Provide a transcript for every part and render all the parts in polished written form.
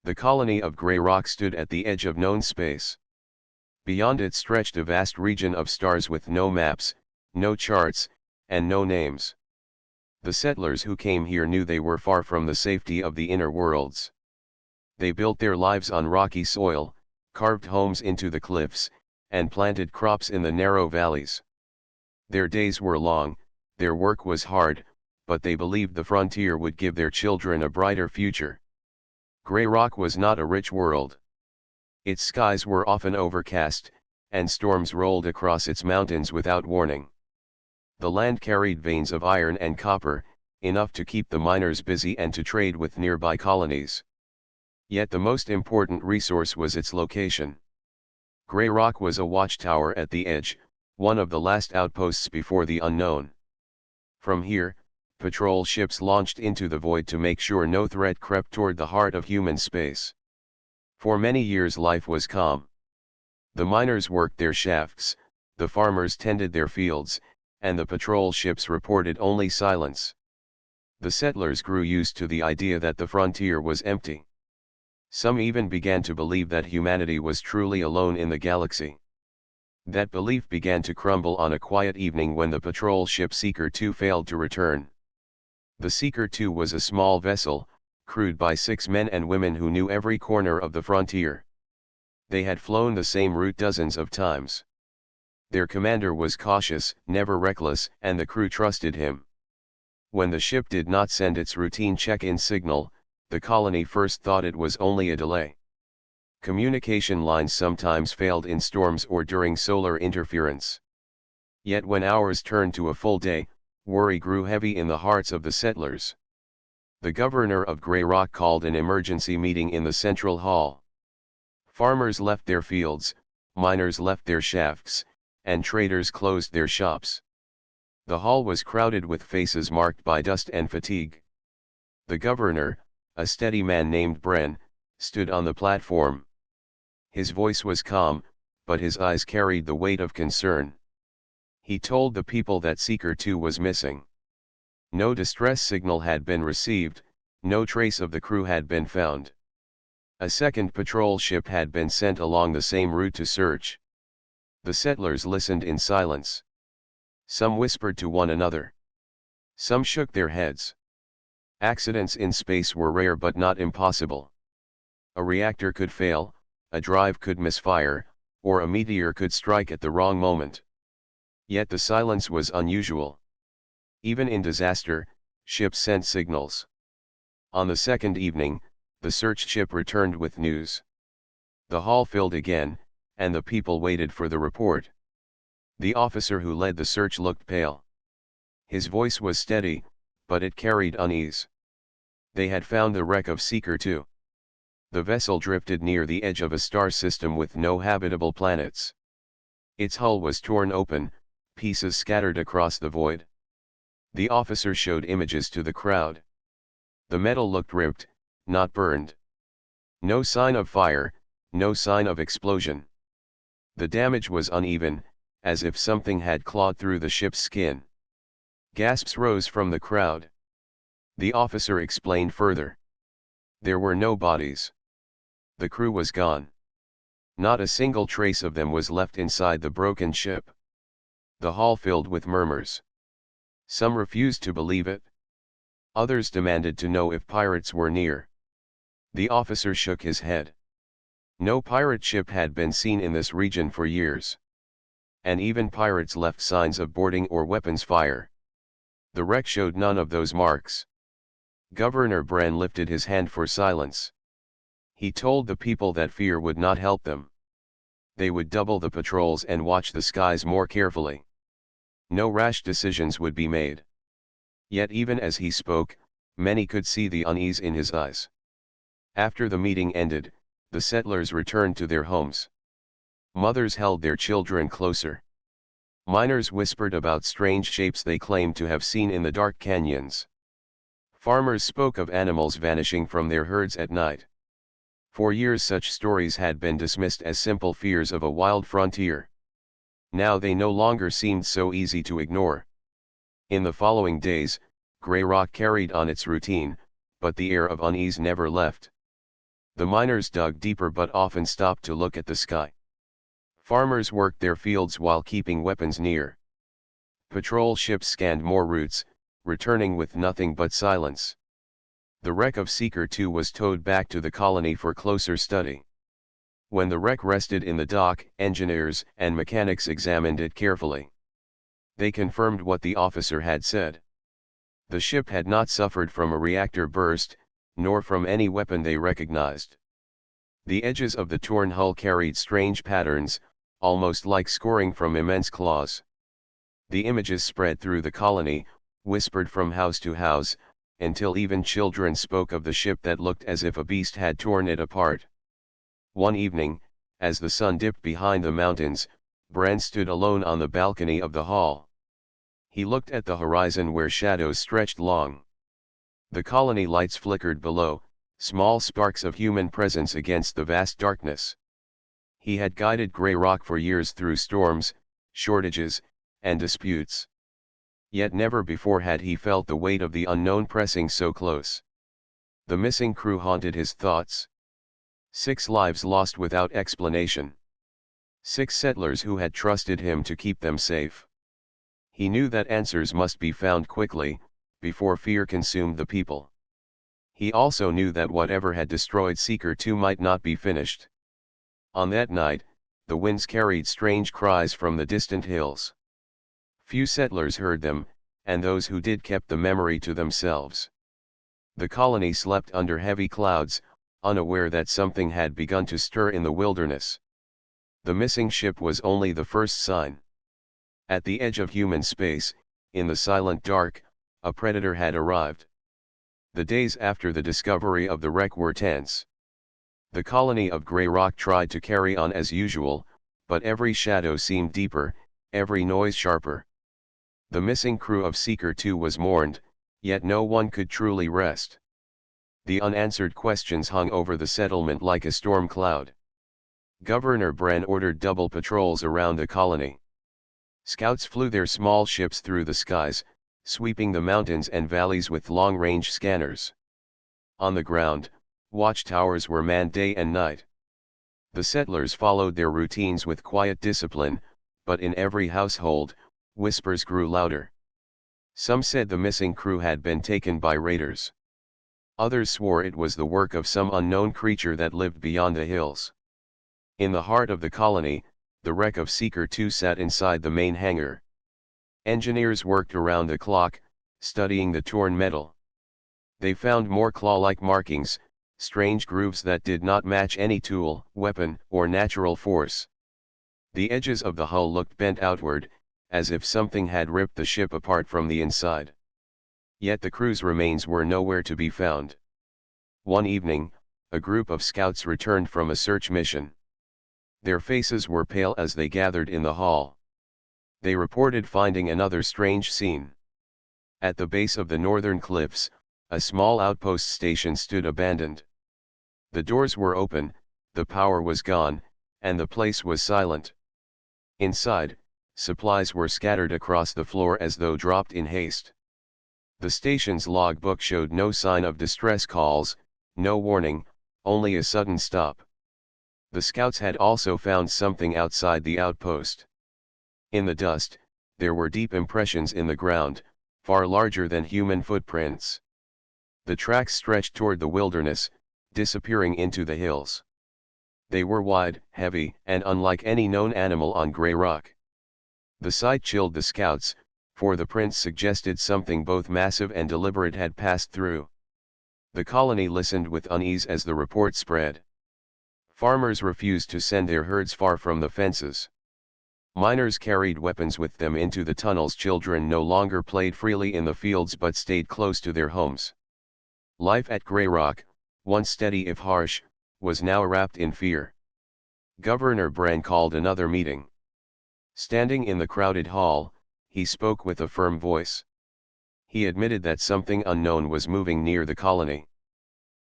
The colony of Grey Rock stood at the edge of known space. Beyond it stretched a vast region of stars with no maps, no charts, and no names. The settlers who came here knew they were far from the safety of the inner worlds. They built their lives on rocky soil, carved homes into the cliffs, and planted crops in the narrow valleys. Their days were long, their work was hard, but they believed the frontier would give their children a brighter future. Grey Rock was not a rich world. Its skies were often overcast, and storms rolled across its mountains without warning. The land carried veins of iron and copper, enough to keep the miners busy and to trade with nearby colonies. Yet the most important resource was its location. Grey Rock was a watchtower at the edge, one of the last outposts before the unknown. From here, patrol ships launched into the void to make sure no threat crept toward the heart of human space. For many years life was calm. The miners worked their shafts, the farmers tended their fields, and the patrol ships reported only silence. The settlers grew used to the idea that the frontier was empty. Some even began to believe that humanity was truly alone in the galaxy. That belief began to crumble on a quiet evening when the patrol ship Seeker 2 failed to return. The Seeker 2 was a small vessel, crewed by 6 men and women who knew every corner of the frontier. They had flown the same route dozens of times. Their commander was cautious, never reckless, and the crew trusted him. When the ship did not send its routine check-in signal, the colony first thought it was only a delay. Communication lines sometimes failed in storms or during solar interference. Yet when hours turned to a full day, worry grew heavy in the hearts of the settlers. The governor of Grey Rock called an emergency meeting in the central hall. Farmers left their fields, miners left their shafts, and traders closed their shops. The hall was crowded with faces marked by dust and fatigue. The governor, a steady man named Bren, stood on the platform. His voice was calm, but his eyes carried the weight of concern. He told the people that Seeker 2 was missing. No distress signal had been received, no trace of the crew had been found. A second patrol ship had been sent along the same route to search. The settlers listened in silence. Some whispered to one another. Some shook their heads. Accidents in space were rare but not impossible. A reactor could fail, a drive could misfire, or a meteor could strike at the wrong moment. Yet the silence was unusual. Even in disaster, ships sent signals. On the second evening, the search ship returned with news. The hall filled again, and the people waited for the report. The officer who led the search looked pale. His voice was steady, but it carried unease. They had found the wreck of Seeker 2. The vessel drifted near the edge of a star system with no habitable planets. Its hull was torn open, pieces scattered across the void. The officer showed images to the crowd. The metal looked ripped, not burned. No sign of fire, no sign of explosion. The damage was uneven, as if something had clawed through the ship's skin. Gasps rose from the crowd. The officer explained further. There were no bodies. The crew was gone. Not a single trace of them was left inside the broken ship. The hall filled with murmurs. Some refused to believe it. Others demanded to know if pirates were near. The officer shook his head. No pirate ship had been seen in this region for years. And even pirates left signs of boarding or weapons fire. The wreck showed none of those marks. Governor Bren lifted his hand for silence. He told the people that fear would not help them. They would double the patrols and watch the skies more carefully. No rash decisions would be made. Yet even as he spoke, many could see the unease in his eyes. After the meeting ended, the settlers returned to their homes. Mothers held their children closer. Miners whispered about strange shapes they claimed to have seen in the dark canyons. Farmers spoke of animals vanishing from their herds at night. For years such stories had been dismissed as simple fears of a wild frontier. Now they no longer seemed so easy to ignore. In the following days, Grey Rock carried on its routine, but the air of unease never left. The miners dug deeper but often stopped to look at the sky. Farmers worked their fields while keeping weapons near. Patrol ships scanned more routes, returning with nothing but silence. The wreck of Seeker 2 was towed back to the colony for closer study. When the wreck rested in the dock, engineers and mechanics examined it carefully. They confirmed what the officer had said. The ship had not suffered from a reactor burst, nor from any weapon they recognized. The edges of the torn hull carried strange patterns, almost like scoring from immense claws. The images spread through the colony, whispered from house to house, until even children spoke of the ship that looked as if a beast had torn it apart. One evening, as the sun dipped behind the mountains, Brand stood alone on the balcony of the hall. He looked at the horizon where shadows stretched long. The colony lights flickered below, small sparks of human presence against the vast darkness. He had guided Grey Rock for years through storms, shortages, and disputes. Yet never before had he felt the weight of the unknown pressing so close. The missing crew haunted his thoughts. 6 lives lost without explanation. 6 settlers who had trusted him to keep them safe. He knew that answers must be found quickly, before fear consumed the people. He also knew that whatever had destroyed Seeker 2 might not be finished. On that night, the winds carried strange cries from the distant hills. Few settlers heard them, and those who did kept the memory to themselves. The colony slept under heavy clouds, unaware that something had begun to stir in the wilderness. The missing ship was only the first sign. At the edge of human space, in the silent dark, a predator had arrived. The days after the discovery of the wreck were tense. The colony of Grey Rock tried to carry on as usual, but every shadow seemed deeper, every noise sharper. The missing crew of Seeker 2 was mourned, yet no one could truly rest. The unanswered questions hung over the settlement like a storm cloud. Governor Bran ordered double patrols around the colony. Scouts flew their small ships through the skies, sweeping the mountains and valleys with long-range scanners. On the ground, watchtowers were manned day and night. The settlers followed their routines with quiet discipline, but in every household, whispers grew louder. Some said the missing crew had been taken by raiders. Others swore it was the work of some unknown creature that lived beyond the hills. In the heart of the colony, the wreck of Seeker 2 sat inside the main hangar. Engineers worked around the clock, studying the torn metal. They found more claw-like markings, strange grooves that did not match any tool, weapon, or natural force. The edges of the hull looked bent outward, as if something had ripped the ship apart from the inside. Yet the crew's remains were nowhere to be found. One evening, a group of scouts returned from a search mission. Their faces were pale as they gathered in the hall. They reported finding another strange scene. At the base of the northern cliffs, a small outpost station stood abandoned. The doors were open, the power was gone, and the place was silent. Inside, supplies were scattered across the floor as though dropped in haste. The station's logbook showed no sign of distress calls, no warning, only a sudden stop. The scouts had also found something outside the outpost. In the dust, there were deep impressions in the ground, far larger than human footprints. The tracks stretched toward the wilderness, disappearing into the hills. They were wide, heavy, and unlike any known animal on Grey Rock. The sight chilled the scouts, for the prints suggested something both massive and deliberate had passed through. The colony listened with unease as the report spread. Farmers refused to send their herds far from the fences. Miners carried weapons with them into the tunnels. Children no longer played freely in the fields but stayed close to their homes. Life at Grey Rock, once steady if harsh, was now wrapped in fear. Governor Bran called another meeting. Standing in the crowded hall, he spoke with a firm voice. He admitted that something unknown was moving near the colony.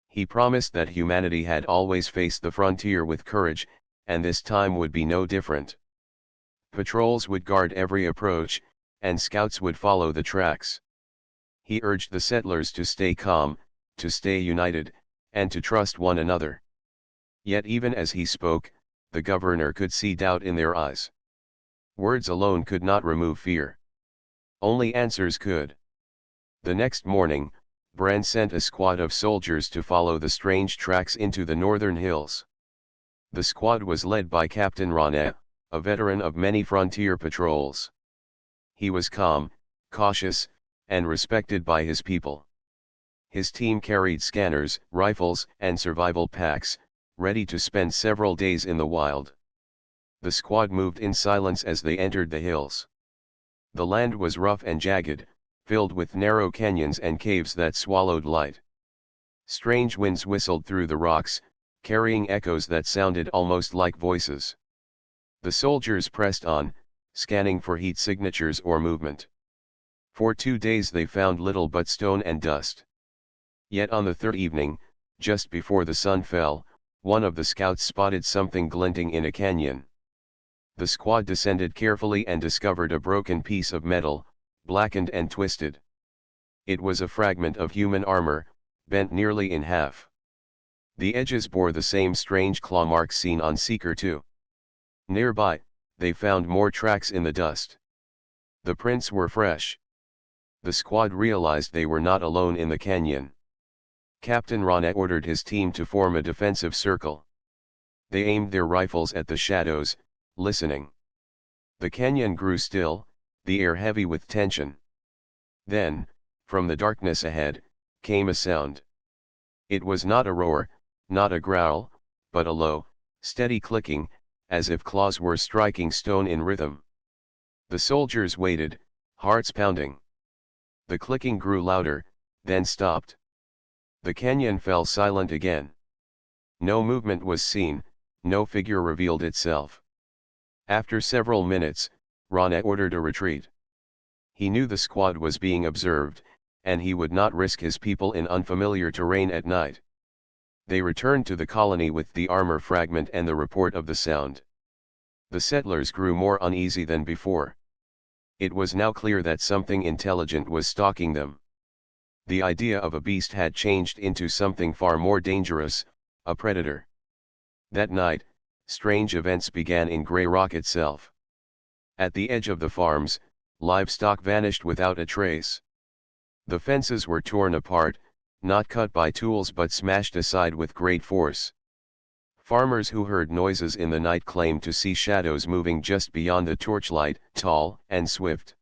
He promised that humanity had always faced the frontier with courage, and this time would be no different. Patrols would guard every approach, and scouts would follow the tracks. He urged the settlers to stay calm, to stay united, and to trust one another. Yet even as he spoke, the governor could see doubt in their eyes. Words alone could not remove fear. Only answers could. The next morning, Bran sent a squad of soldiers to follow the strange tracks into the northern hills. The squad was led by Captain Rana, a veteran of many frontier patrols. He was calm, cautious, and respected by his people. His team carried scanners, rifles, and survival packs, ready to spend several days in the wild. The squad moved in silence as they entered the hills. The land was rough and jagged, filled with narrow canyons and caves that swallowed light. Strange winds whistled through the rocks, carrying echoes that sounded almost like voices. The soldiers pressed on, scanning for heat signatures or movement. For 2 days they found little but stone and dust. Yet on the third evening, just before the sun fell, one of the scouts spotted something glinting in a canyon. The squad descended carefully and discovered a broken piece of metal, blackened and twisted. It was a fragment of human armor, bent nearly in half. The edges bore the same strange claw marks seen on Seeker 2. Nearby, they found more tracks in the dust. The prints were fresh. The squad realized they were not alone in the canyon. Captain Rana ordered his team to form a defensive circle. They aimed their rifles at the shadows, listening. The canyon grew still, the air heavy with tension. Then, from the darkness ahead, came a sound. It was not a roar, not a growl, but a low, steady clicking, as if claws were striking stone in rhythm. The soldiers waited, hearts pounding. The clicking grew louder, then stopped. The canyon fell silent again. No movement was seen, no figure revealed itself. After several minutes, Rana ordered a retreat. He knew the squad was being observed, and he would not risk his people in unfamiliar terrain at night. They returned to the colony with the armor fragment and the report of the sound. The settlers grew more uneasy than before. It was now clear that something intelligent was stalking them. The idea of a beast had changed into something far more dangerous, a predator. That night, strange events began in Grey Rock itself. At the edge of the farms, livestock vanished without a trace. The fences were torn apart, not cut by tools but smashed aside with great force. Farmers who heard noises in the night claimed to see shadows moving just beyond the torchlight, tall and swift.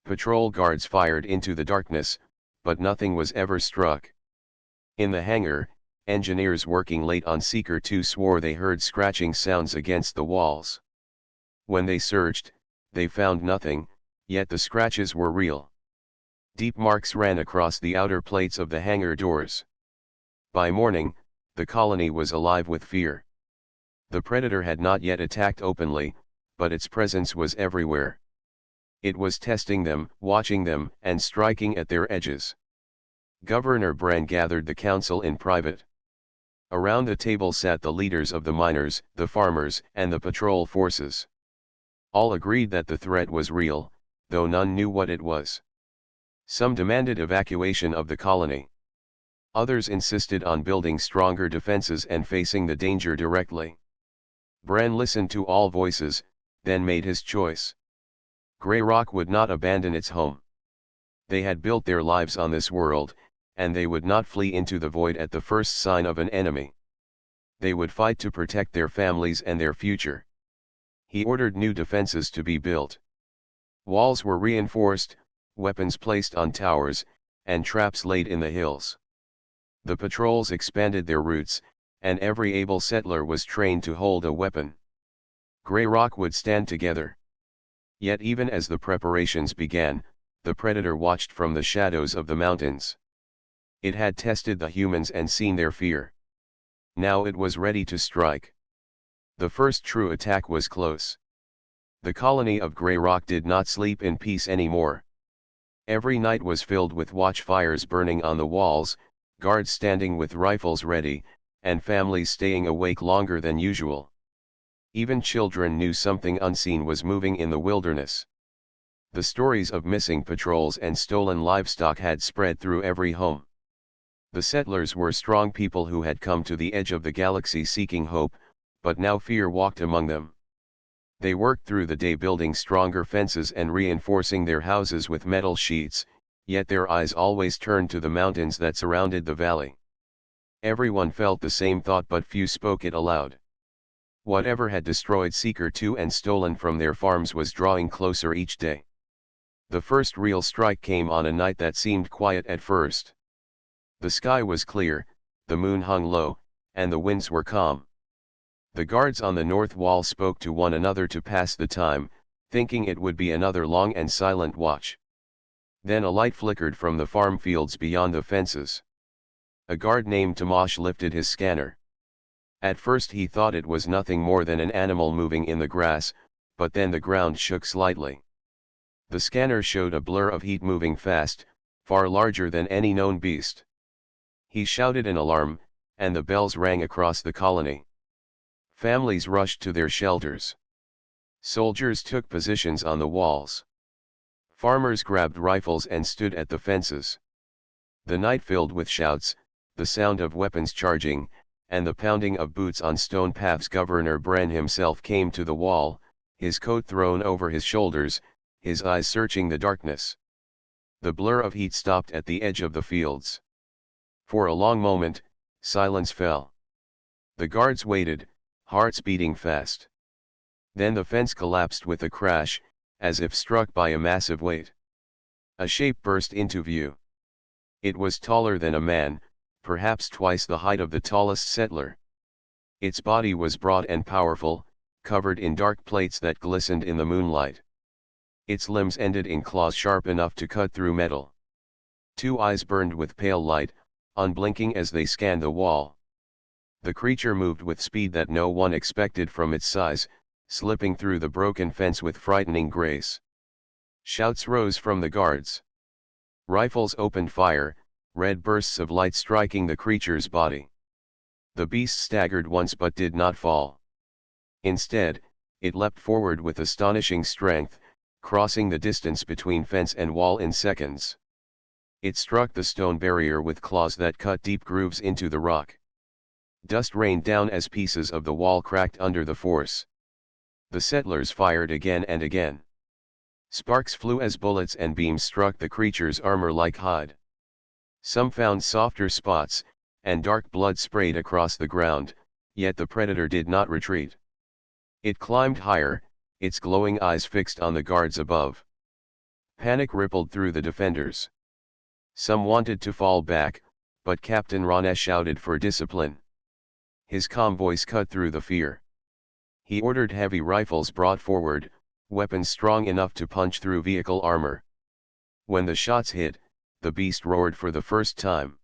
Patrol guards fired into the darkness, but nothing was ever struck. In the hangar, engineers working late on Seeker 2 swore they heard scratching sounds against the walls. When they searched, they found nothing, yet the scratches were real. Deep marks ran across the outer plates of the hangar doors. By morning, the colony was alive with fear. The predator had not yet attacked openly, but its presence was everywhere. It was testing them, watching them, and striking at their edges. Governor Bran gathered the council in private. Around the table sat the leaders of the miners, the farmers, and the patrol forces. All agreed that the threat was real, though none knew what it was. Some demanded evacuation of the colony. Others insisted on building stronger defenses and facing the danger directly. Bran listened to all voices, then made his choice. Grey Rock would not abandon its home. They had built their lives on this world, and they would not flee into the void at the first sign of an enemy. They would fight to protect their families and their future. He ordered new defenses to be built. Walls were reinforced, weapons placed on towers, and traps laid in the hills. The patrols expanded their routes, and every able settler was trained to hold a weapon. Grey Rock would stand together. Yet even as the preparations began, the predator watched from the shadows of the mountains. It had tested the humans and seen their fear. Now it was ready to strike. The first true attack was close. The colony of Grey Rock did not sleep in peace anymore. Every night was filled with watchfires burning on the walls, guards standing with rifles ready, and families staying awake longer than usual. Even children knew something unseen was moving in the wilderness. The stories of missing patrols and stolen livestock had spread through every home. The settlers were strong people who had come to the edge of the galaxy seeking hope, but now fear walked among them. They worked through the day building stronger fences and reinforcing their houses with metal sheets, yet their eyes always turned to the mountains that surrounded the valley. Everyone felt the same thought, but few spoke it aloud. Whatever had destroyed Seeker 2 and stolen from their farms was drawing closer each day. The first real strike came on a night that seemed quiet at first. The sky was clear, the moon hung low, and the winds were calm. The guards on the north wall spoke to one another to pass the time, thinking it would be another long and silent watch. Then a light flickered from the farm fields beyond the fences. A guard named Tomash lifted his scanner. At first he thought it was nothing more than an animal moving in the grass, but then the ground shook slightly. The scanner showed a blur of heat moving fast, far larger than any known beast. He shouted an alarm, and the bells rang across the colony. Families rushed to their shelters. Soldiers took positions on the walls. Farmers grabbed rifles and stood at the fences. The night filled with shouts, the sound of weapons charging, and the pounding of boots on stone paths. Governor Bran himself came to the wall, his coat thrown over his shoulders, his eyes searching the darkness. The blur of heat stopped at the edge of the fields. For a long moment, silence fell. The guards waited, hearts beating fast. Then the fence collapsed with a crash, as if struck by a massive weight. A shape burst into view. It was taller than a man, perhaps twice the height of the tallest settler. Its body was broad and powerful, covered in dark plates that glistened in the moonlight. Its limbs ended in claws sharp enough to cut through metal. Two eyes burned with pale light, unblinking as they scanned the wall. The creature moved with speed that no one expected from its size, slipping through the broken fence with frightening grace. Shouts rose from the guards. Rifles opened fire, red bursts of light striking the creature's body. The beast staggered once but did not fall. Instead, it leapt forward with astonishing strength, crossing the distance between fence and wall in seconds. It struck the stone barrier with claws that cut deep grooves into the rock. Dust rained down as pieces of the wall cracked under the force. The settlers fired again and again. Sparks flew as bullets and beams struck the creature's armor like hide. Some found softer spots, and dark blood sprayed across the ground, yet the predator did not retreat. It climbed higher, its glowing eyes fixed on the guards above. Panic rippled through the defenders. Some wanted to fall back, but Captain Ranesh shouted for discipline. His calm voice cut through the fear. He ordered heavy rifles brought forward, weapons strong enough to punch through vehicle armor. When the shots hit, the beast roared for the first time.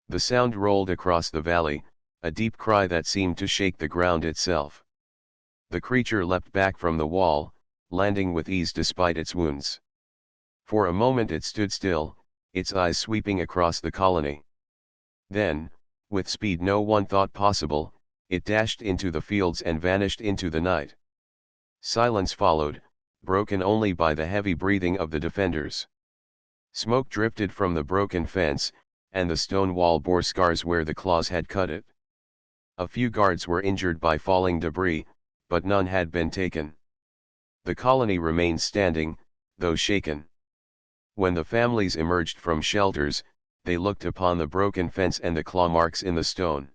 The sound rolled across the valley, a deep cry that seemed to shake the ground itself. The creature leapt back from the wall, landing with ease despite its wounds. For a moment it stood still, its eyes sweeping across the colony. Then, with speed no one thought possible, it dashed into the fields and vanished into the night. Silence followed, broken only by the heavy breathing of the defenders. Smoke drifted from the broken fence, and the stone wall bore scars where the claws had cut it. A few guards were injured by falling debris, but none had been taken. The colony remained standing, though shaken. When the families emerged from shelters, they looked upon the broken fence and the claw marks in the stone.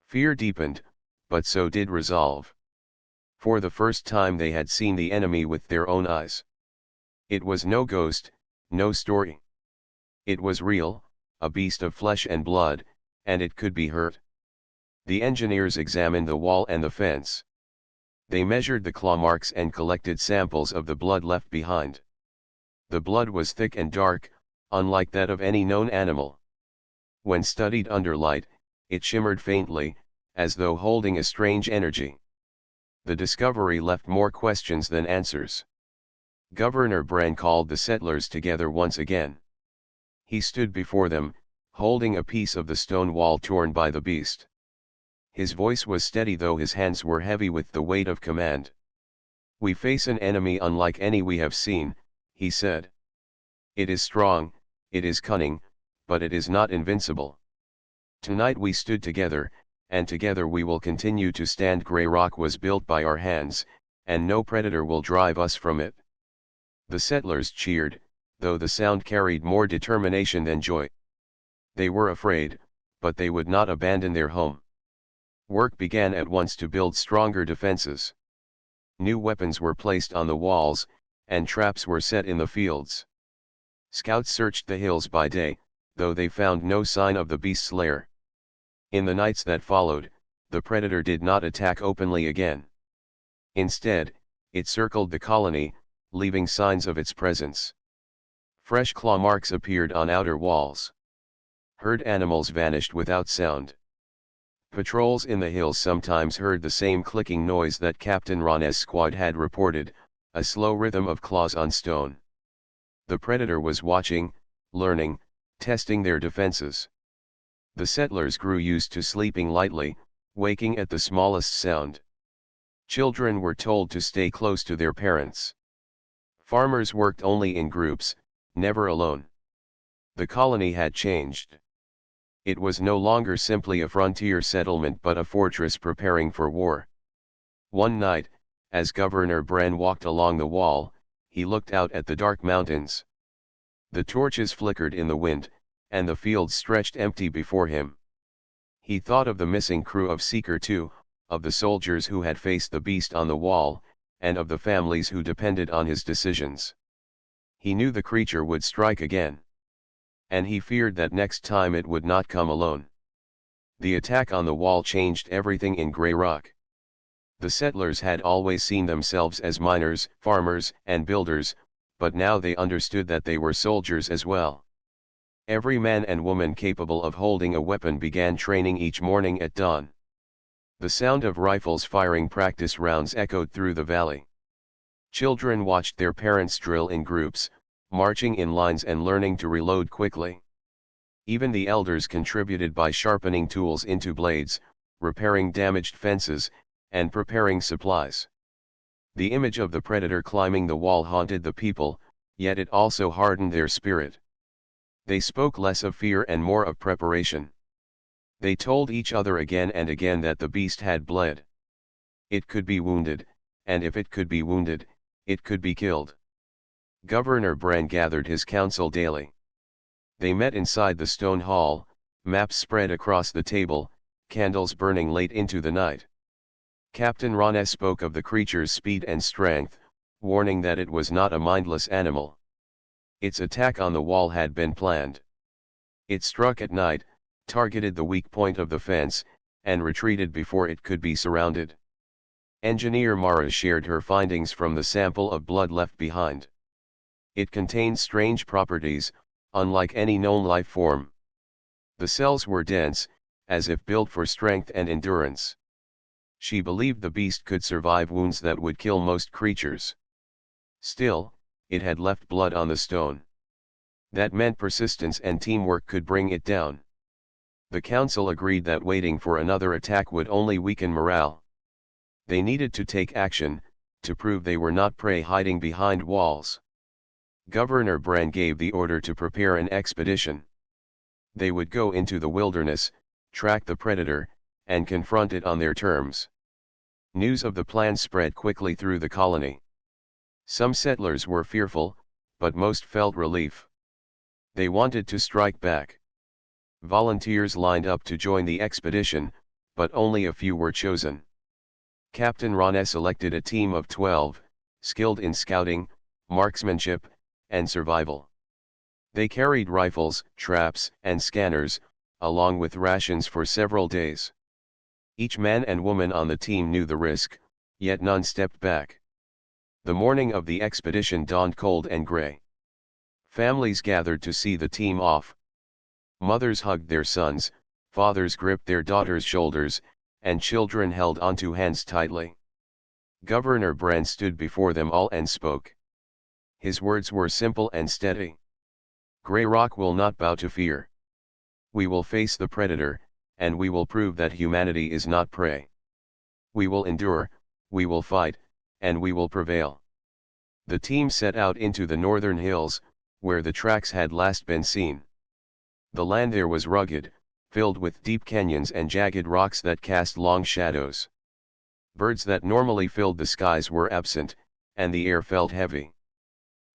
Fear deepened, but so did resolve. For the first time they had seen the enemy with their own eyes. It was no ghost, no story. It was real, a beast of flesh and blood, and it could be hurt. The engineers examined the wall and the fence. They measured the claw marks and collected samples of the blood left behind. The blood was thick and dark, unlike that of any known animal. When studied under light, it shimmered faintly, as though holding a strange energy. The discovery left more questions than answers. Governor Bran called the settlers together once again. He stood before them, holding a piece of the stone wall torn by the beast. His voice was steady though his hands were heavy with the weight of command. "We face an enemy unlike any we have seen," he said. "It is strong, it is cunning, but it is not invincible. Tonight we stood together, and together we will continue to stand. Grey Rock was built by our hands, and no predator will drive us from it. The settlers cheered, though the sound carried more determination than joy. They were afraid, but they would not abandon their home. Work began at once to build stronger defenses. New weapons were placed on the walls, and traps were set in the fields. Scouts searched the hills by day, though they found no sign of the beast's lair. In the nights that followed, the predator did not attack openly again. Instead, it circled the colony, leaving signs of its presence. Fresh claw marks appeared on outer walls. Herd animals vanished without sound. Patrols in the hills sometimes heard the same clicking noise that Captain Ron's squad had reported, a slow rhythm of claws on stone. The predator was watching, learning, testing their defenses. The settlers grew used to sleeping lightly, waking at the smallest sound. Children were told to stay close to their parents. Farmers worked only in groups, never alone. The colony had changed. It was no longer simply a frontier settlement but a fortress preparing for war. One night, as Governor Bran walked along the wall, he looked out at the dark mountains. The torches flickered in the wind, and the fields stretched empty before him. He thought of the missing crew of Seeker II, of the soldiers who had faced the beast on the wall, and of the families who depended on his decisions. He knew the creature would strike again. And he feared that next time it would not come alone. The attack on the wall changed everything in Grey Rock. The settlers had always seen themselves as miners, farmers, and builders, but now they understood that they were soldiers as well. Every man and woman capable of holding a weapon began training each morning at dawn. The sound of rifles firing practice rounds echoed through the valley. Children watched their parents drill in groups, marching in lines and learning to reload quickly. Even the elders contributed by sharpening tools into blades, repairing damaged fences, and preparing supplies. The image of the predator climbing the wall haunted the people, yet it also hardened their spirit. They spoke less of fear and more of preparation. They told each other again and again that the beast had bled. It could be wounded, and if it could be wounded, it could be killed. Governor Bran gathered his council daily. They met inside the stone hall, maps spread across the table, candles burning late into the night. Captain Ron spoke of the creature's speed and strength, warning that it was not a mindless animal. Its attack on the wall had been planned. It struck at night, targeted the weak point of the fence, and retreated before it could be surrounded. Engineer Mara shared her findings from the sample of blood left behind. It contained strange properties, unlike any known life form. The cells were dense, as if built for strength and endurance. She believed the beast could survive wounds that would kill most creatures. Still, it had left blood on the stone. That meant persistence and teamwork could bring it down. The council agreed that waiting for another attack would only weaken morale. They needed to take action, to prove they were not prey hiding behind walls. Governor Bran gave the order to prepare an expedition. They would go into the wilderness, track the predator, and confront it on their terms. News of the plan spread quickly through the colony. Some settlers were fearful, but most felt relief. They wanted to strike back. Volunteers lined up to join the expedition, but only a few were chosen. Captain Ron selected a team of 12, skilled in scouting, marksmanship, and survival. They carried rifles, traps, and scanners, along with rations for several days. Each man and woman on the team knew the risk, yet none stepped back. The morning of the expedition dawned cold and gray. Families gathered to see the team off. Mothers hugged their sons, fathers gripped their daughters' shoulders, and children held onto hands tightly. Governor Bran stood before them all and spoke. His words were simple and steady. Grey Rock will not bow to fear. We will face the predator, and we will prove that humanity is not prey. We will endure, we will fight, and we will prevail. The team set out into the northern hills, where the tracks had last been seen. The land there was rugged, filled with deep canyons and jagged rocks that cast long shadows. Birds that normally filled the skies were absent, and the air felt heavy.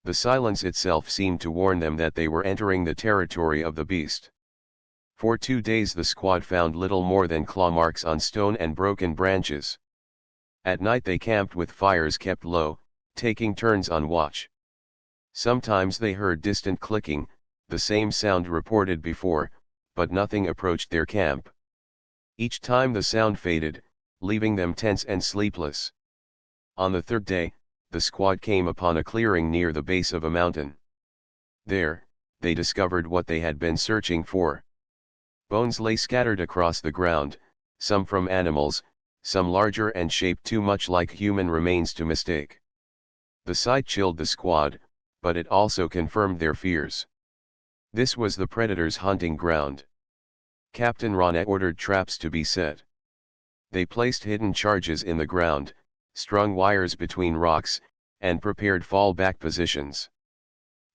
The silence itself seemed to warn them that they were entering the territory of the beast. For 2 days the squad found little more than claw marks on stone and broken branches. At night they camped with fires kept low, taking turns on watch. Sometimes they heard distant clicking, the same sound reported before, but nothing approached their camp. Each time the sound faded, leaving them tense and sleepless. On the 3rd day, the squad came upon a clearing near the base of a mountain. There, they discovered what they had been searching for. Bones lay scattered across the ground, some from animals, some larger and shaped too much like human remains to mistake. The sight chilled the squad, but it also confirmed their fears. This was the predator's hunting ground. Captain Rana ordered traps to be set. They placed hidden charges in the ground, strung wires between rocks, and prepared fallback positions.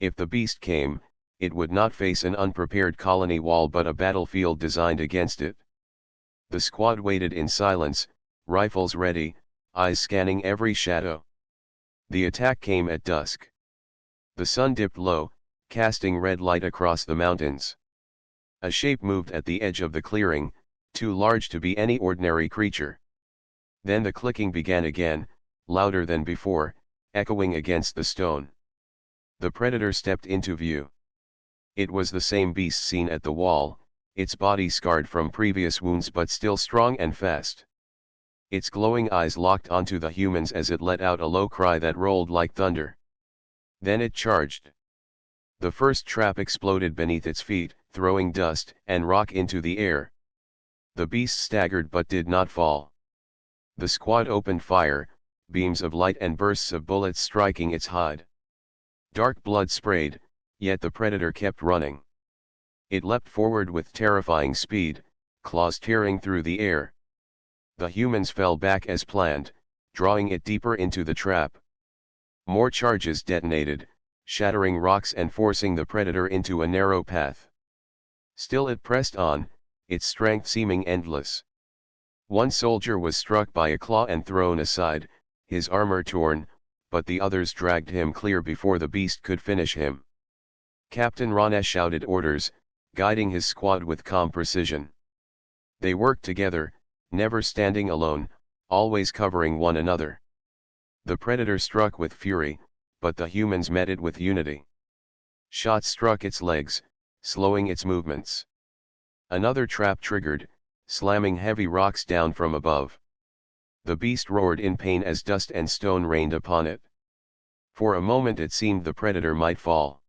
If the beast came, it would not face an unprepared colony wall but a battlefield designed against it. The squad waited in silence, rifles ready, eyes scanning every shadow. The attack came at dusk. The sun dipped low, casting red light across the mountains. A shape moved at the edge of the clearing, too large to be any ordinary creature. Then the clicking began again, louder than before, echoing against the stone. The predator stepped into view. It was the same beast seen at the wall, its body scarred from previous wounds but still strong and fast. Its glowing eyes locked onto the humans as it let out a low cry that rolled like thunder. Then it charged. The first trap exploded beneath its feet, throwing dust and rock into the air. The beast staggered but did not fall. The squad opened fire, beams of light and bursts of bullets striking its hide. Dark blood sprayed, yet the predator kept running. It leapt forward with terrifying speed, claws tearing through the air. The humans fell back as planned, drawing it deeper into the trap. More charges detonated, shattering rocks and forcing the predator into a narrow path. Still it pressed on, its strength seeming endless. One soldier was struck by a claw and thrown aside, his armor torn, but the others dragged him clear before the beast could finish him. Captain Rana shouted orders, guiding his squad with calm precision. They worked together, never standing alone, always covering one another. The predator struck with fury, but the humans met it with unity. Shots struck its legs, slowing its movements. Another trap triggered, slamming heavy rocks down from above. The beast roared in pain as dust and stone rained upon it. For a moment it seemed the predator might fall.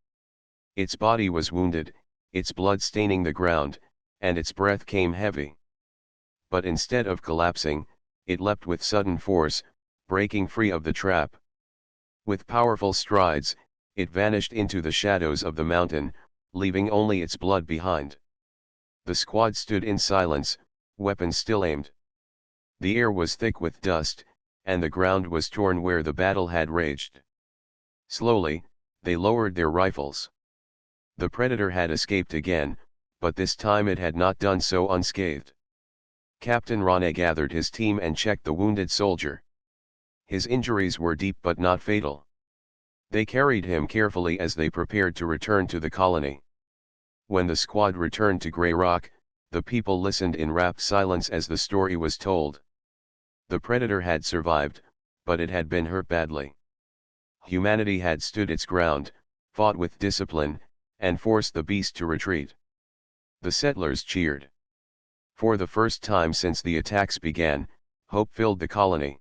Its body was wounded, its blood staining the ground, and its breath came heavy. But instead of collapsing, it leapt with sudden force, breaking free of the trap. With powerful strides, it vanished into the shadows of the mountain, leaving only its blood behind. The squad stood in silence, weapons still aimed. The air was thick with dust, and the ground was torn where the battle had raged. Slowly, they lowered their rifles. The predator had escaped again, but this time it had not done so unscathed. Captain Rana gathered his team and checked the wounded soldier. His injuries were deep but not fatal. They carried him carefully as they prepared to return to the colony. When the squad returned to Grey Rock, the people listened in rapt silence as the story was told. The predator had survived, but it had been hurt badly. Humanity had stood its ground, fought with discipline, and forced the beast to retreat. The settlers cheered. For the first time since the attacks began, hope filled the colony.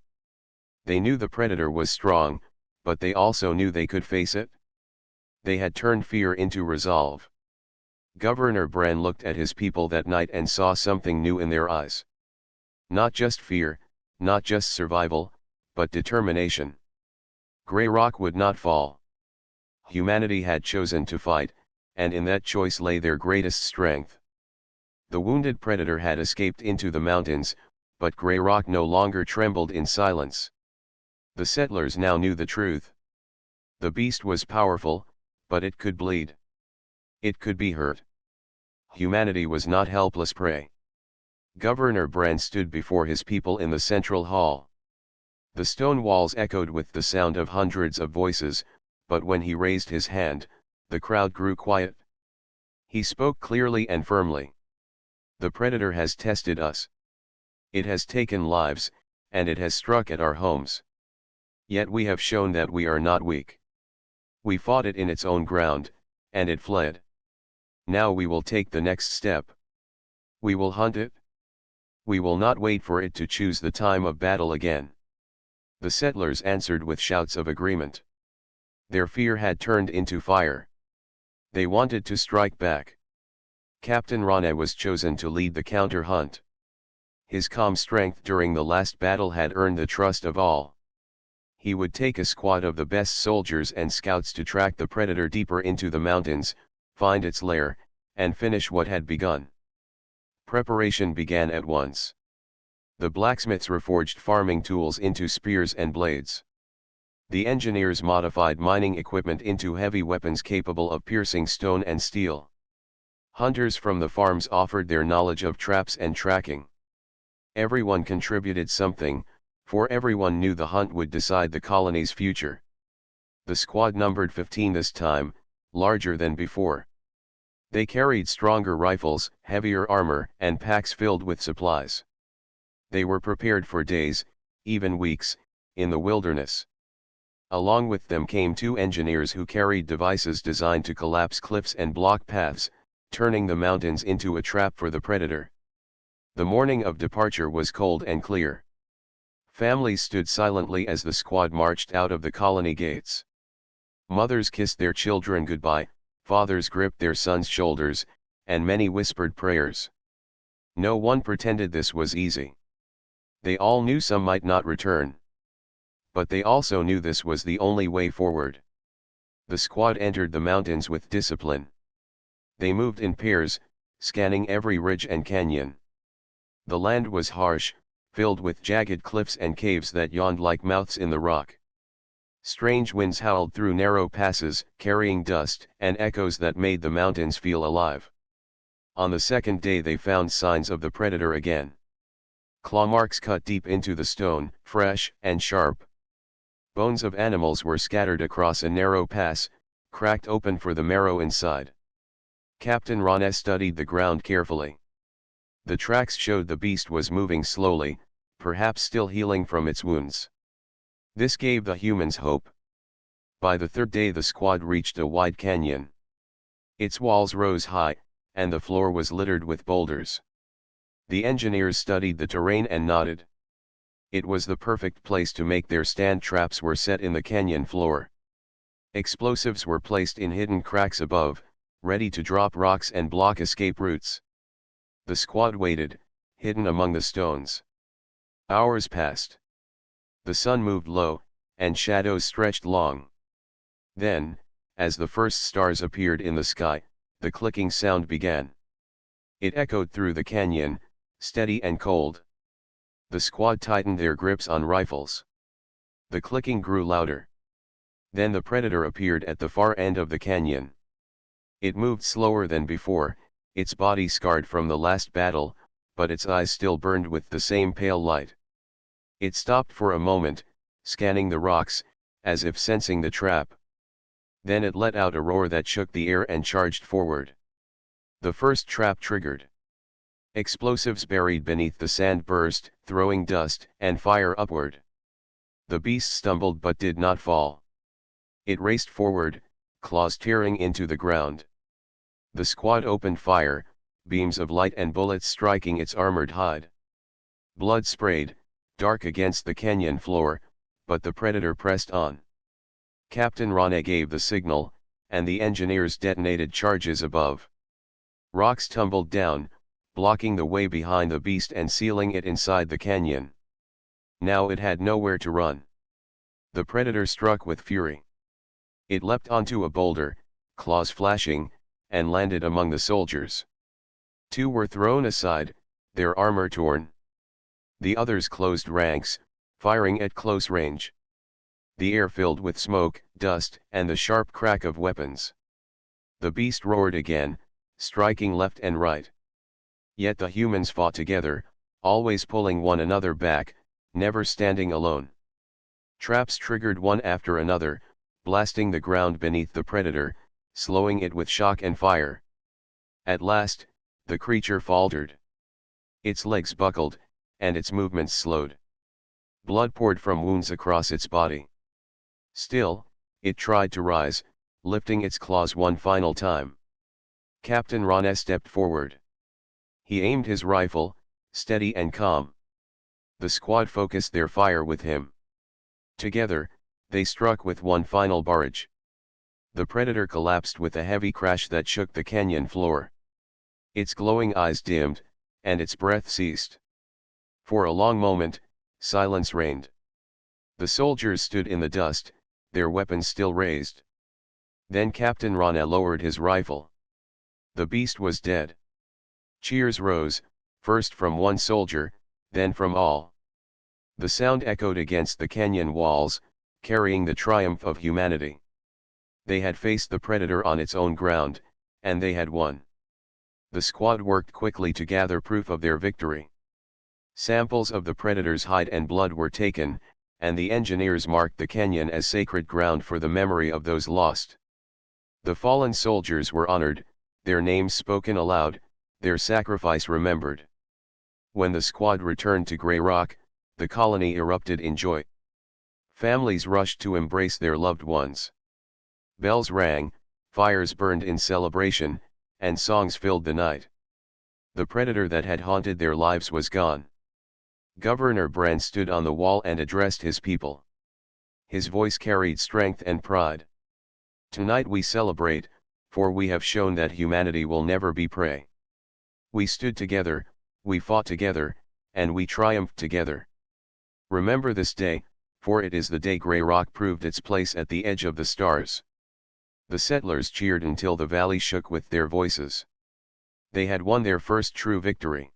They knew the predator was strong, but they also knew they could face it. They had turned fear into resolve. Governor Bran looked at his people that night and saw something new in their eyes. Not just fear, not just survival, but determination. Grey Rock would not fall. Humanity had chosen to fight, and in that choice lay their greatest strength. The wounded predator had escaped into the mountains, but Grey Rock no longer trembled in silence. The settlers now knew the truth. The beast was powerful, but it could bleed. It could be hurt. humanity was not helpless prey. Governor Brand stood before his people in the central hall. The stone walls echoed with the sound of hundreds of voices, but when he raised his hand, the crowd grew quiet. He spoke clearly and firmly. The predator has tested us. It has taken lives, and it has struck at our homes. Yet we have shown that we are not weak. We fought it in its own ground, and it fled. Now we will take the next step. We will hunt it. We will not wait for it to choose the time of battle again. The settlers answered with shouts of agreement. Their fear had turned into fire. They wanted to strike back. Captain Rane was chosen to lead the counter-hunt. His calm strength during the last battle had earned the trust of all. He would take a squad of the best soldiers and scouts to track the predator deeper into the mountains, find its lair, and finish what had begun. Preparation began at once. The blacksmiths reforged farming tools into spears and blades. The engineers modified mining equipment into heavy weapons capable of piercing stone and steel. Hunters from the farms offered their knowledge of traps and tracking. Everyone contributed something, for everyone knew the hunt would decide the colony's future. The squad numbered 15 this time, larger than before. They carried stronger rifles, heavier armor, and packs filled with supplies. They were prepared for days, even weeks, in the wilderness. Along with them came 2 engineers who carried devices designed to collapse cliffs and block paths, turning the mountains into a trap for the predator. The morning of departure was cold and clear. Families stood silently as the squad marched out of the colony gates. Mothers kissed their children goodbye, fathers gripped their sons' shoulders, and many whispered prayers. No one pretended this was easy. They all knew some might not return. But they also knew this was the only way forward. The squad entered the mountains with discipline. They moved in pairs, scanning every ridge and canyon. The land was harsh, filled with jagged cliffs and caves that yawned like mouths in the rock. Strange winds howled through narrow passes, carrying dust and echoes that made the mountains feel alive. On the second day they found signs of the predator again. Claw marks cut deep into the stone, fresh and sharp. Bones of animals were scattered across a narrow pass, cracked open for the marrow inside. Captain Rane studied the ground carefully. The tracks showed the beast was moving slowly, perhaps still healing from its wounds. This gave the humans hope. By the third day the squad reached a wide canyon. Its walls rose high, and the floor was littered with boulders. The engineers studied the terrain and nodded. It was the perfect place to make their stand. Traps were set in the canyon floor. Explosives were placed in hidden cracks above, ready to drop rocks and block escape routes. The squad waited, hidden among the stones. Hours passed. The sun moved low, and shadows stretched long. Then, as the first stars appeared in the sky, the clicking sound began. It echoed through the canyon, steady and cold. The squad tightened their grips on rifles. The clicking grew louder. Then the predator appeared at the far end of the canyon. It moved slower than before, its body scarred from the last battle, but its eyes still burned with the same pale light. It stopped for a moment, scanning the rocks, as if sensing the trap. Then it let out a roar that shook the air and charged forward. The first trap triggered. Explosives buried beneath the sand burst, throwing dust and fire upward. The beast stumbled but did not fall. It raced forward, claws tearing into the ground. The squad opened fire, beams of light and bullets striking its armored hide. Blood sprayed, dark against the canyon floor, but the predator pressed on. Captain Rane gave the signal, and the engineers detonated charges above. Rocks tumbled down, blocking the way behind the beast and sealing it inside the canyon. Now it had nowhere to run. The predator struck with fury. It leapt onto a boulder, claws flashing, and landed among the soldiers. 2 were thrown aside, their armor torn. The others closed ranks, firing at close range. The air filled with smoke, dust, and the sharp crack of weapons. The beast roared again, striking left and right. Yet the humans fought together, always pulling one another back, never standing alone. Traps triggered one after another, blasting the ground beneath the predator, slowing it with shock and fire. At last, the creature faltered. Its legs buckled, and its movements slowed. Blood poured from wounds across its body. Still, it tried to rise, lifting its claws one final time. Captain Rana stepped forward. He aimed his rifle, steady and calm. The squad focused their fire with him. Together, they struck with one final barrage. The predator collapsed with a heavy crash that shook the canyon floor. Its glowing eyes dimmed, and its breath ceased. For a long moment, silence reigned. The soldiers stood in the dust, their weapons still raised. Then Captain Rana lowered his rifle. The beast was dead. Cheers rose, first from one soldier, then from all. The sound echoed against the canyon walls, carrying the triumph of humanity. They had faced the predator on its own ground, and they had won. The squad worked quickly to gather proof of their victory. Samples of the predator's hide and blood were taken, and the engineers marked the canyon as sacred ground for the memory of those lost. The fallen soldiers were honored, their names spoken aloud, their sacrifice remembered. When the squad returned to Grey Rock, the colony erupted in joy. Families rushed to embrace their loved ones. Bells rang, fires burned in celebration, and songs filled the night. The predator that had haunted their lives was gone. Governor Brand stood on the wall and addressed his people. His voice carried strength and pride. Tonight we celebrate, for we have shown that humanity will never be prey. We stood together, we fought together, and we triumphed together. Remember this day, for it is the day Grey Rock proved its place at the edge of the stars. The settlers cheered until the valley shook with their voices. They had won their first true victory.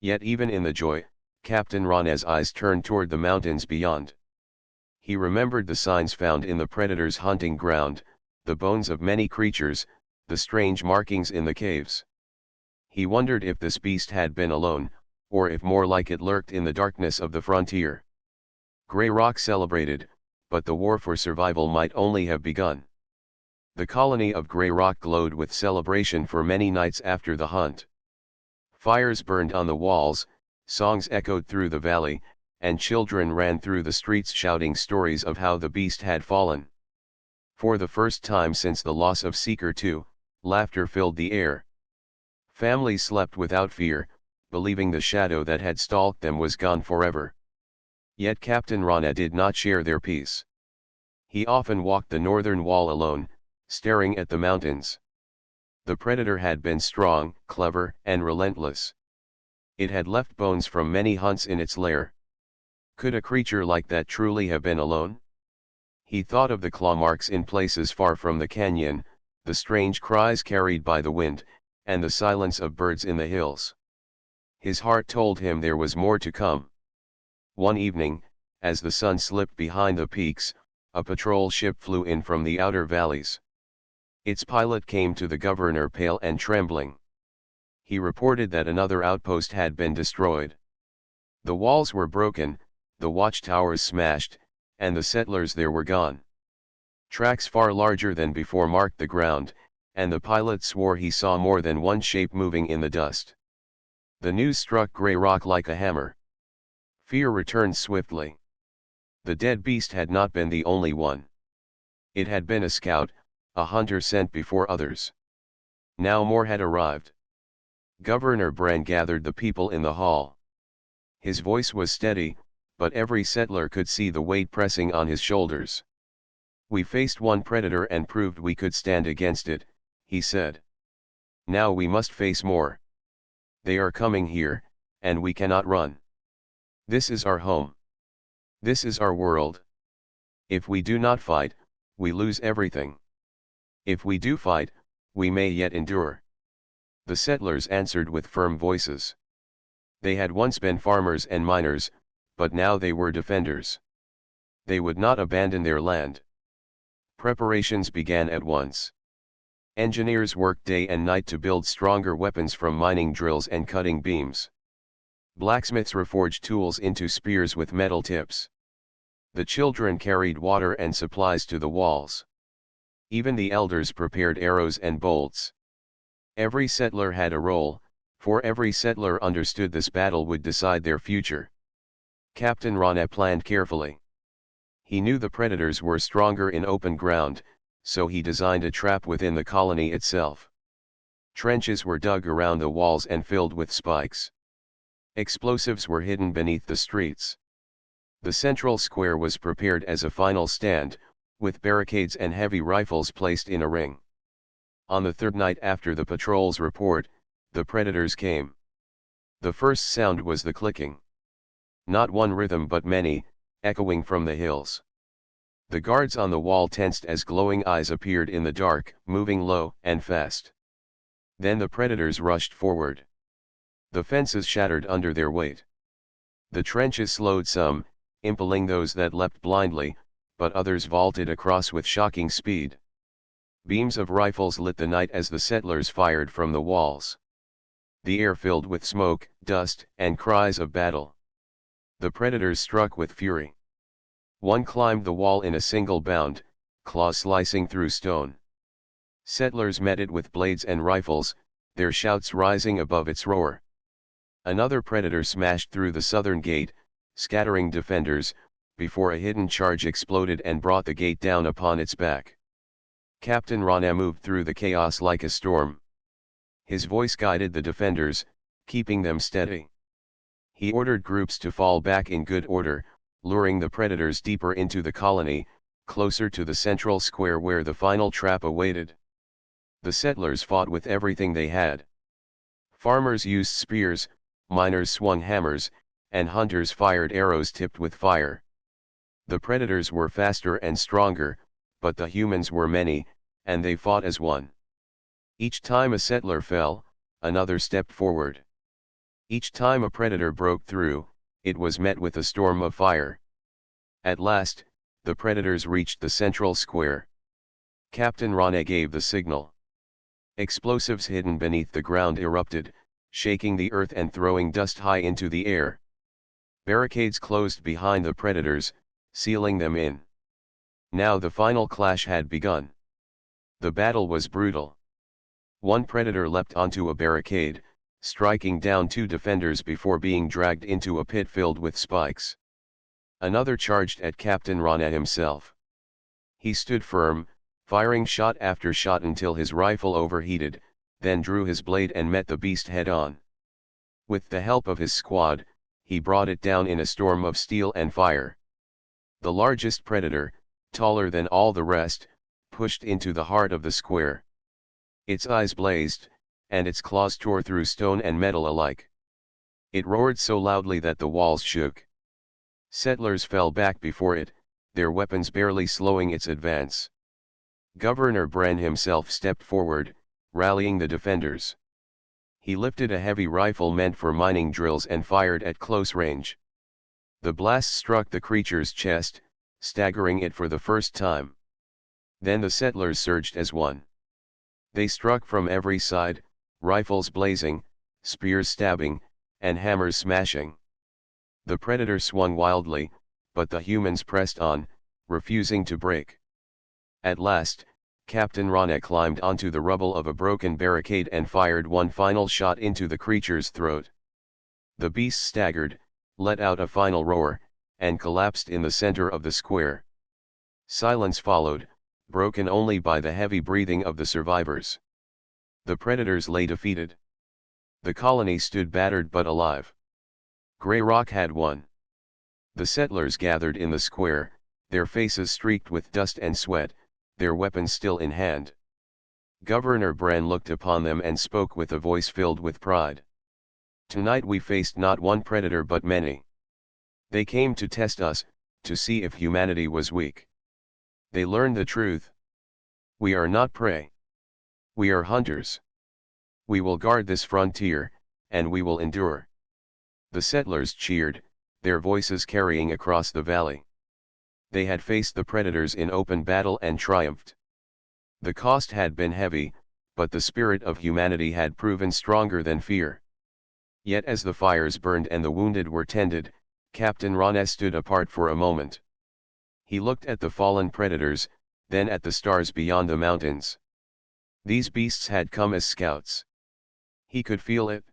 Yet even in the joy, Captain Rana's eyes turned toward the mountains beyond. He remembered the signs found in the predator's hunting ground, the bones of many creatures, the strange markings in the caves. He wondered if this beast had been alone, or if more like it lurked in the darkness of the frontier. Grey Rock celebrated, but the war for survival might only have begun. The colony of Grey Rock glowed with celebration for many nights after the hunt. Fires burned on the walls, songs echoed through the valley, and children ran through the streets shouting stories of how the beast had fallen. For the first time since the loss of Seeker 2, laughter filled the air. Families slept without fear, believing the shadow that had stalked them was gone forever. Yet Captain Rana did not share their peace. He often walked the northern wall alone, staring at the mountains. The predator had been strong, clever, and relentless. It had left bones from many hunts in its lair. Could a creature like that truly have been alone? He thought of the claw marks in places far from the canyon, the strange cries carried by the wind, and the silence of birds in the hills. His heart told him there was more to come. One evening, as the sun slipped behind the peaks, a patrol ship flew in from the outer valleys. Its pilot came to the governor pale and trembling. He reported that another outpost had been destroyed. The walls were broken, the watchtowers smashed, and the settlers there were gone. Tracks far larger than before marked the ground, and the pilot swore he saw more than one shape moving in the dust. The news struck Grey Rock like a hammer. Fear returned swiftly. The dead beast had not been the only one. It had been a scout, a hunter sent before others. Now more had arrived. Governor Brand gathered the people in the hall. His voice was steady, but every settler could see the weight pressing on his shoulders. We faced one predator and proved we could stand against it, he said. Now we must face more. They are coming here, and we cannot run. This is our home. This is our world. If we do not fight, we lose everything. If we do fight, we may yet endure. The settlers answered with firm voices. They had once been farmers and miners, but now they were defenders. They would not abandon their land. Preparations began at once. Engineers worked day and night to build stronger weapons from mining drills and cutting beams. Blacksmiths reforged tools into spears with metal tips. The children carried water and supplies to the walls. Even the elders prepared arrows and bolts. Every settler had a role, for every settler understood this battle would decide their future. Captain Rana planned carefully. He knew the predators were stronger in open ground, so he designed a trap within the colony itself. Trenches were dug around the walls and filled with spikes. Explosives were hidden beneath the streets. The central square was prepared as a final stand, with barricades and heavy rifles placed in a ring. On the third night after the patrol's report, the predators came. The first sound was the clicking. Not one rhythm but many, echoing from the hills. The guards on the wall tensed as glowing eyes appeared in the dark, moving low and fast. Then the predators rushed forward. The fences shattered under their weight. The trenches slowed some, impaling those that leapt blindly, but others vaulted across with shocking speed. Beams of rifles lit the night as the settlers fired from the walls. The air filled with smoke, dust, and cries of battle. The predators struck with fury. One climbed the wall in a single bound, claws slicing through stone. Settlers met it with blades and rifles, their shouts rising above its roar. Another predator smashed through the southern gate, scattering defenders, before a hidden charge exploded and brought the gate down upon its back. Captain Rana moved through the chaos like a storm. His voice guided the defenders, keeping them steady. He ordered groups to fall back in good order, luring the predators deeper into the colony, closer to the central square where the final trap awaited. The settlers fought with everything they had. Farmers used spears, miners swung hammers, and hunters fired arrows tipped with fire. The predators were faster and stronger, but the humans were many, and they fought as one. Each time a settler fell, another stepped forward. Each time a predator broke through, it was met with a storm of fire. At last, the predators reached the central square. Captain Rana gave the signal. Explosives hidden beneath the ground erupted, shaking the earth and throwing dust high into the air. Barricades closed behind the predators, sealing them in. Now the final clash had begun. The battle was brutal. One predator leapt onto a barricade, striking down two defenders before being dragged into a pit filled with spikes. Another charged at Captain Rana himself. He stood firm, firing shot after shot until his rifle overheated, then drew his blade and met the beast head-on. With the help of his squad, he brought it down in a storm of steel and fire. The largest predator, taller than all the rest, pushed into the heart of the square. Its eyes blazed, and its claws tore through stone and metal alike. It roared so loudly that the walls shook. Settlers fell back before it, their weapons barely slowing its advance. Governor Bran himself stepped forward, rallying the defenders. He lifted a heavy rifle meant for mining drills and fired at close range. The blast struck the creature's chest, staggering it for the first time. Then the settlers surged as one. They struck from every side, rifles blazing, spears stabbing, and hammers smashing. The predator swung wildly, but the humans pressed on, refusing to break. At last, Captain Rana climbed onto the rubble of a broken barricade and fired one final shot into the creature's throat. The beast staggered, let out a final roar, and collapsed in the center of the square. Silence followed, broken only by the heavy breathing of the survivors. The predators lay defeated. The colony stood battered but alive. Grey Rock had won. The settlers gathered in the square, their faces streaked with dust and sweat, their weapons still in hand. Governor Bran looked upon them and spoke with a voice filled with pride. Tonight we faced not one predator but many. They came to test us, to see if humanity was weak. They learned the truth. We are not prey. We are hunters. We will guard this frontier, and we will endure. The settlers cheered, their voices carrying across the valley. They had faced the predators in open battle and triumphed. The cost had been heavy, but the spirit of humanity had proven stronger than fear. Yet as the fires burned and the wounded were tended, Captain Rane stood apart for a moment. He looked at the fallen predators, then at the stars beyond the mountains. These beasts had come as scouts. He could feel it.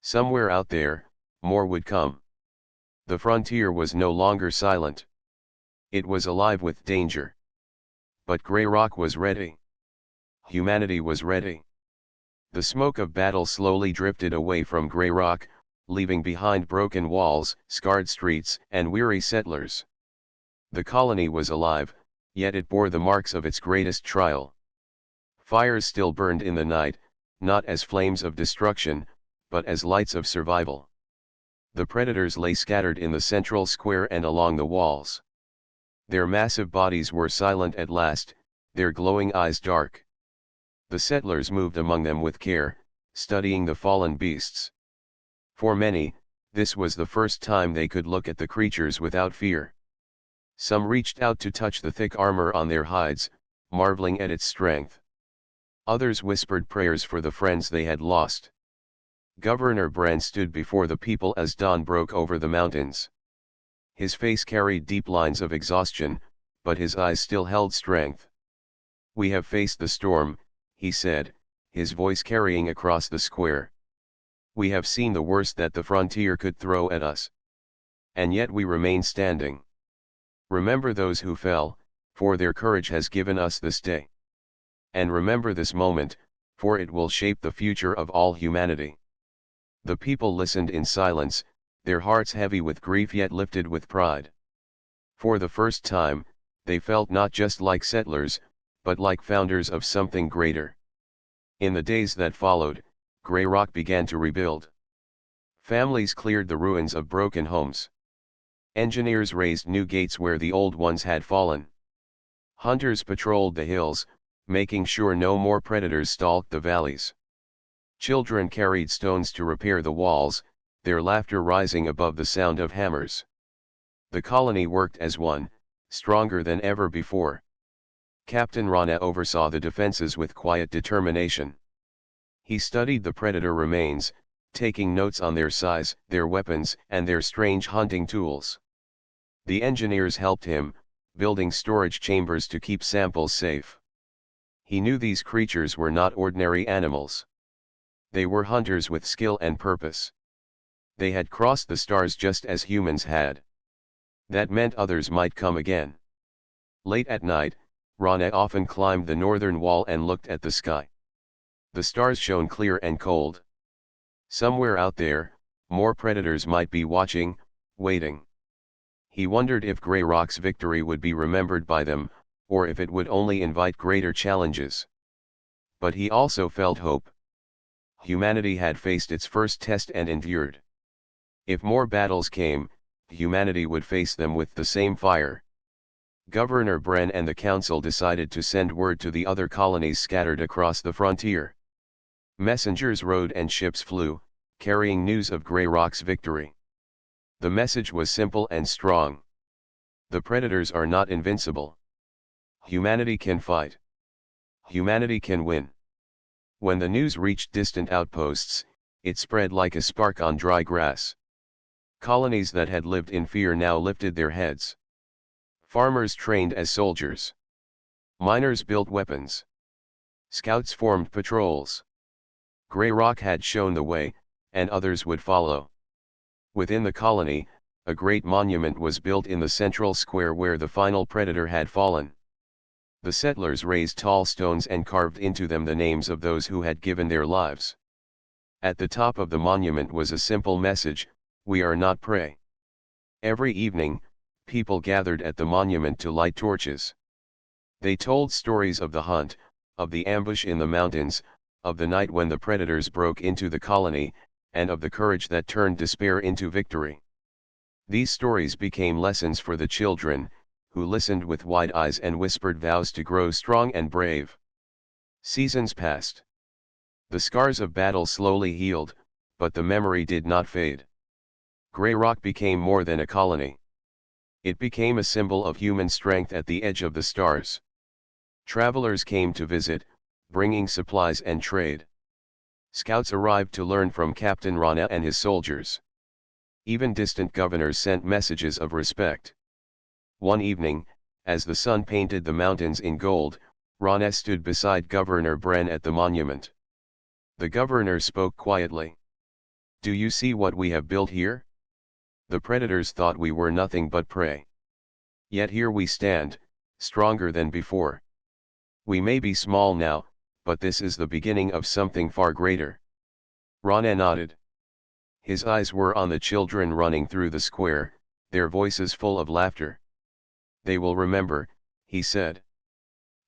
Somewhere out there, more would come. The frontier was no longer silent. It was alive with danger. But Grey Rock was ready. Humanity was ready. The smoke of battle slowly drifted away from Grey Rock, leaving behind broken walls, scarred streets, and weary settlers. The colony was alive, yet it bore the marks of its greatest trial. Fires still burned in the night, not as flames of destruction, but as lights of survival. The predators lay scattered in the central square and along the walls. Their massive bodies were silent at last, their glowing eyes dark. The settlers moved among them with care, studying the fallen beasts. For many, this was the first time they could look at the creatures without fear. Some reached out to touch the thick armor on their hides, marveling at its strength. Others whispered prayers for the friends they had lost. Governor Brand stood before the people as dawn broke over the mountains. His face carried deep lines of exhaustion, but his eyes still held strength. "We have faced the storm," he said, his voice carrying across the square. "We have seen the worst that the frontier could throw at us. And yet we remain standing. Remember those who fell, for their courage has given us this day. And remember this moment, for it will shape the future of all humanity." The people listened in silence, their hearts heavy with grief yet lifted with pride. For the first time, they felt not just like settlers, but like founders of something greater. In the days that followed, Grey Rock began to rebuild. Families cleared the ruins of broken homes. Engineers raised new gates where the old ones had fallen. Hunters patrolled the hills, making sure no more predators stalked the valleys. Children carried stones to repair the walls, their laughter rising above the sound of hammers. The colony worked as one, stronger than ever before. Captain Rana oversaw the defenses with quiet determination. He studied the predator remains, taking notes on their size, their weapons, and their strange hunting tools. The engineers helped him, building storage chambers to keep samples safe. He knew these creatures were not ordinary animals. They were hunters with skill and purpose. They had crossed the stars just as humans had. That meant others might come again. Late at night, Rana often climbed the northern wall and looked at the sky. The stars shone clear and cold. Somewhere out there, more predators might be watching, waiting. He wondered if Grey Rock's victory would be remembered by them, or if it would only invite greater challenges. But he also felt hope. Humanity had faced its first test and endured. If more battles came, humanity would face them with the same fire. Governor Bren and the council decided to send word to the other colonies scattered across the frontier. Messengers rode and ships flew, carrying news of Grey Rock's victory. The message was simple and strong. The predators are not invincible. Humanity can fight. Humanity can win. When the news reached distant outposts, it spread like a spark on dry grass. Colonies that had lived in fear now lifted their heads. Farmers trained as soldiers. Miners built weapons. Scouts formed patrols. Grey Rock had shown the way, and others would follow. Within the colony, a great monument was built in the central square where the final predator had fallen. The settlers raised tall stones and carved into them the names of those who had given their lives. At the top of the monument was a simple message: "We are not prey." Every evening, people gathered at the monument to light torches. They told stories of the hunt, of the ambush in the mountains, of the night when the predators broke into the colony, and of the courage that turned despair into victory. These stories became lessons for the children, who listened with wide eyes and whispered vows to grow strong and brave. Seasons passed. The scars of battle slowly healed, but the memory did not fade. Grey Rock became more than a colony. It became a symbol of human strength at the edge of the stars. Travelers came to visit, bringing supplies and trade. Scouts arrived to learn from Captain Rana and his soldiers. Even distant governors sent messages of respect. One evening, as the sun painted the mountains in gold, Rana stood beside Governor Bren at the monument. The governor spoke quietly. "Do you see what we have built here? The predators thought we were nothing but prey. Yet here we stand, stronger than before. We may be small now, but this is the beginning of something far greater." Rana nodded. His eyes were on the children running through the square, their voices full of laughter. "They will remember," he said.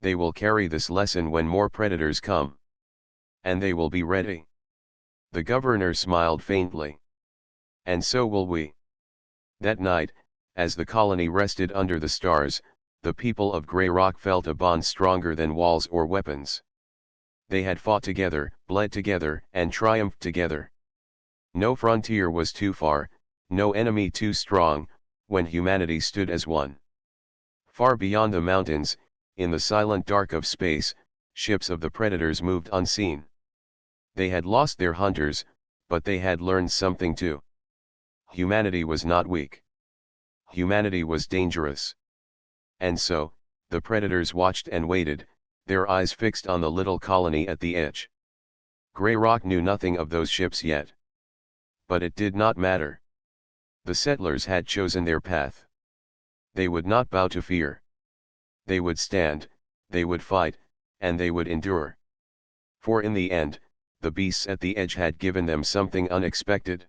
"They will carry this lesson when more predators come. And they will be ready." The governor smiled faintly. "And so will we." That night, as the colony rested under the stars, the people of Grey Rock felt a bond stronger than walls or weapons. They had fought together, bled together, and triumphed together. No frontier was too far, no enemy too strong, when humanity stood as one. Far beyond the mountains, in the silent dark of space, ships of the predators moved unseen. They had lost their hunters, but they had learned something too. Humanity was not weak. Humanity was dangerous. And so, the predators watched and waited, their eyes fixed on the little colony at the edge. Grey Rock knew nothing of those ships yet. But it did not matter. The settlers had chosen their path. They would not bow to fear. They would stand, they would fight, and they would endure. For in the end, the beasts at the edge had given them something unexpected.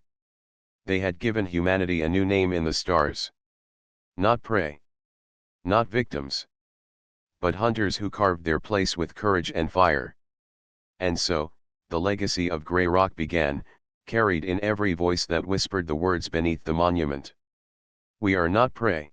They had given humanity a new name in the stars. Not prey. Not victims. But hunters who carved their place with courage and fire. And so, the legacy of Grey Rock began, carried in every voice that whispered the words beneath the monument. "We are not prey.